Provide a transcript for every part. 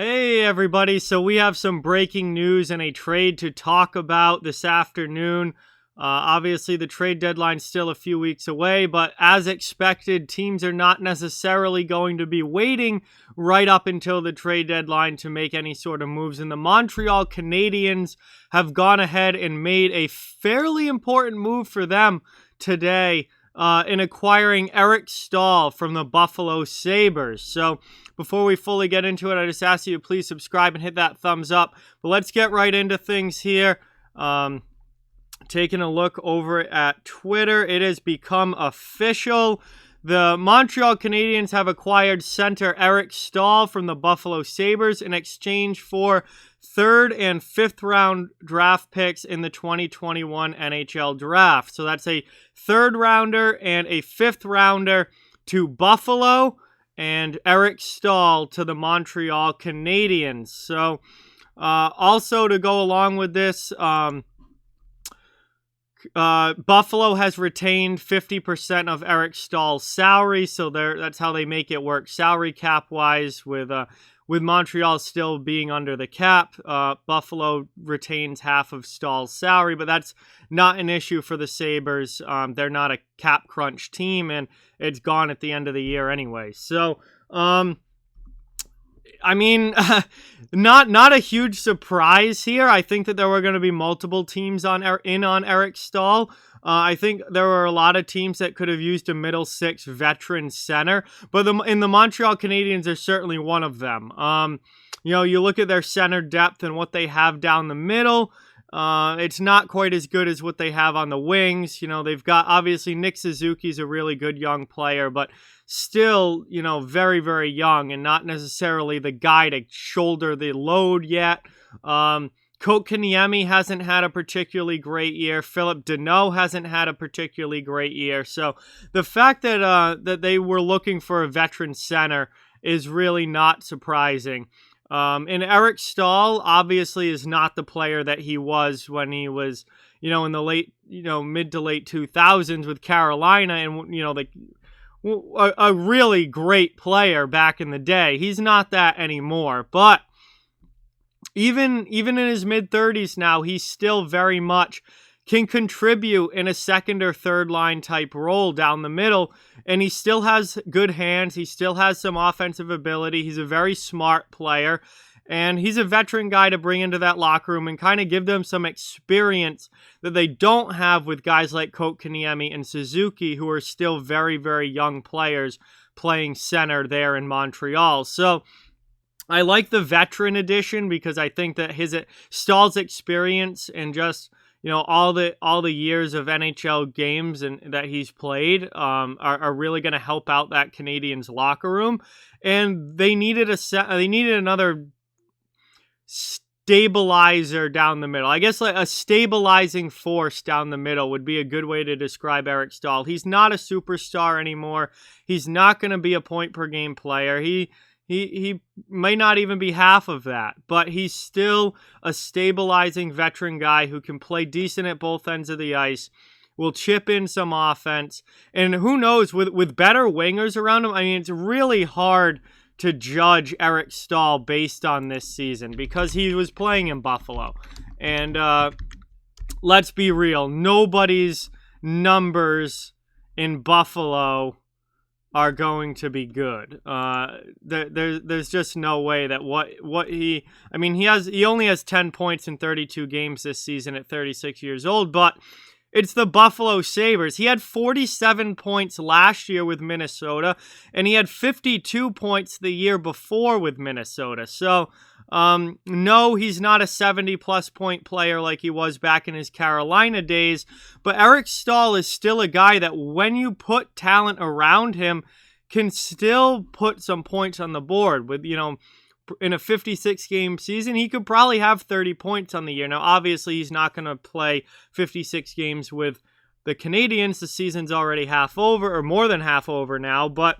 Hey everybody, so we have some breaking news and a trade to talk about this afternoon. Obviously the trade deadline's still a few weeks away, but as expected, teams are not necessarily going to be waiting right up until the trade deadline to make any sort of moves. And the Montreal Canadiens have gone ahead and made a fairly important move for them today in acquiring Eric Staal from the Buffalo Sabres. So before we fully get into it, I just ask you to please subscribe and hit that thumbs up. But let's get right into things here. Taking a look over at Twitter, it has become official. The Montreal Canadiens have acquired center Eric Staal from the Buffalo Sabres in exchange for 3rd and 5th round draft picks in the 2021 NHL draft. So that's a 3rd rounder and a 5th rounder to Buffalo and Eric Staal to the Montreal Canadiens. So also to go along with this, Buffalo has retained 50% of Eric Staal's salary, so that's how they make it work salary cap wise. With Montreal still being under the cap, Buffalo retains half of Staal's salary, but that's not an issue for the Sabres. They're not a cap crunch team, and it's gone at the end of the year anyway. So, I mean, not a huge surprise here. I think that there were going to be multiple teams on Eric Staal. I think there were a lot of teams that could have used a middle six veteran center, but in the Montreal Canadiens are certainly one of them. You look at their center depth and what they have down the middle. It's not quite as good as what they have on the wings. They've got, obviously, Nick Suzuki's a really good young player, but still, very, very young and not necessarily the guy to shoulder the load yet. Kotkaniemi hasn't had a particularly great year. Philip Deneau hasn't had a particularly great year. So the fact that they were looking for a veteran center is really not surprising. And Eric Staal obviously is not the player that he was when he was, in the late, mid to late 2000s with Carolina, and a really great player back in the day. He's not that anymore, but even in his mid-30s now, he still very much can contribute in a second or third line type role down the middle, and he still has good hands. He still has some offensive ability. He's a very smart player, and he's a veteran guy to bring into that locker room and kind of give them some experience that they don't have with guys like Kotkaniemi and Suzuki, who are still very, very young players playing center there in Montreal. So I like the veteran addition because I think that Staal's experience and just all the years of NHL games and that he's played are really going to help out that Canadiens locker room, and they needed another stabilizer down the middle. I guess like a stabilizing force down the middle would be a good way to describe Eric Staal. He's not a superstar anymore. He's not going to be a point per game player. He may not even be half of that, but he's still a stabilizing veteran guy who can play decent at both ends of the ice, will chip in some offense, and who knows, with better wingers around him, I mean, it's really hard to judge Eric Staal based on this season because he was playing in Buffalo. And let's be real, nobody's numbers in Buffalo are going to be good. There's just no way that he only has 10 points in 32 games this season at 36 years old, but it's the Buffalo Sabres. He had 47 points last year with Minnesota, and he had 52 points the year before with Minnesota. So, no, he's not a 70-plus point player like he was back in his Carolina days, but Eric Staal is still a guy that when you put talent around him can still put some points on the board. With, in a 56-game season, he could probably have 30 points on the year. Now, obviously, he's not going to play 56 games with the Canadiens. The season's already half over, or more than half over now, but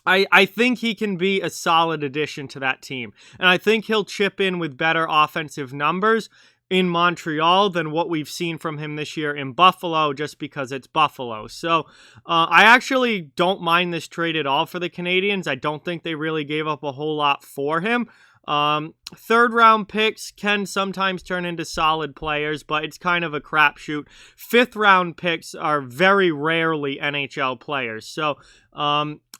I think he can be a solid addition to that team. And I think he'll chip in with better offensive numbers in Montreal than what we've seen from him this year in Buffalo, just because it's Buffalo. So I actually don't mind this trade at all for the Canadiens. I don't think they really gave up a whole lot for him. Third round picks can sometimes turn into solid players, but it's kind of a crapshoot. Fifth round picks are very rarely NHL players. So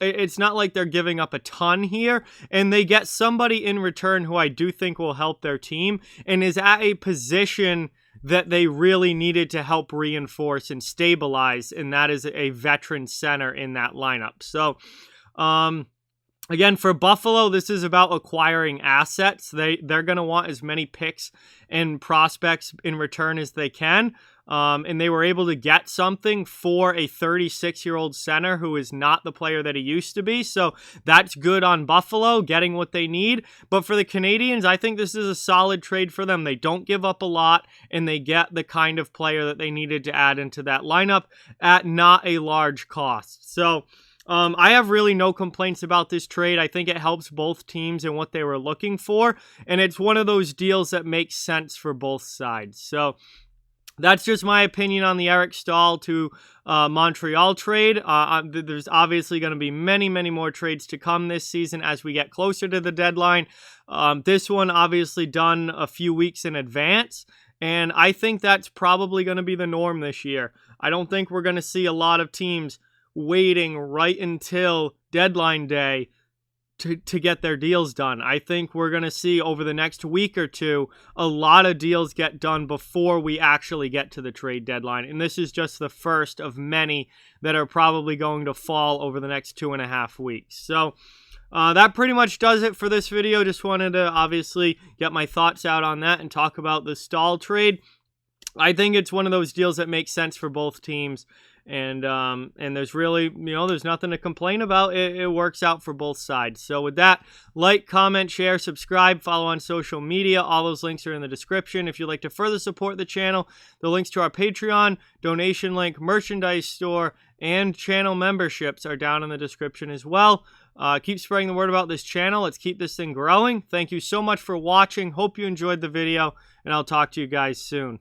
it's not like they're giving up a ton here, and they get somebody in return who I do think will help their team and is at a position that they really needed to help reinforce and stabilize, and that is a veteran center in that lineup. So, again, for Buffalo, this is about acquiring assets. They're going to want as many picks and prospects in return as they can. And they were able to get something for a 36-year-old center who is not the player that he used to be. So that's good on Buffalo, getting what they need. But for the Canadiens, I think this is a solid trade for them. They don't give up a lot, and they get the kind of player that they needed to add into that lineup at not a large cost. So I have really no complaints about this trade. I think it helps both teams in what they were looking for, and it's one of those deals that makes sense for both sides. So that's just my opinion on the Eric Staal to Montreal trade. There's obviously going to be many, many more trades to come this season as we get closer to the deadline. This one obviously done a few weeks in advance, and I think that's probably going to be the norm this year. I don't think we're going to see a lot of teams waiting right until deadline day to get their deals done. I think we're going to see over the next week or two a lot of deals get done before we actually get to the trade deadline. And this is just the first of many that are probably going to fall over the next 2.5 weeks. So that pretty much does it for this video. Just wanted to obviously get my thoughts out on that and talk about the Staal trade. I think it's one of those deals that makes sense for both teams. And there's really, there's nothing to complain about. It works out for both sides. So with that, like, comment, share, subscribe, follow on social media. All those links are in the description. If you'd like to further support the channel, the links to our Patreon, donation link, merchandise store, and channel memberships are down in the description as well. Keep spreading the word about this channel. Let's keep this thing growing. Thank you so much for watching. Hope you enjoyed the video, and I'll talk to you guys soon.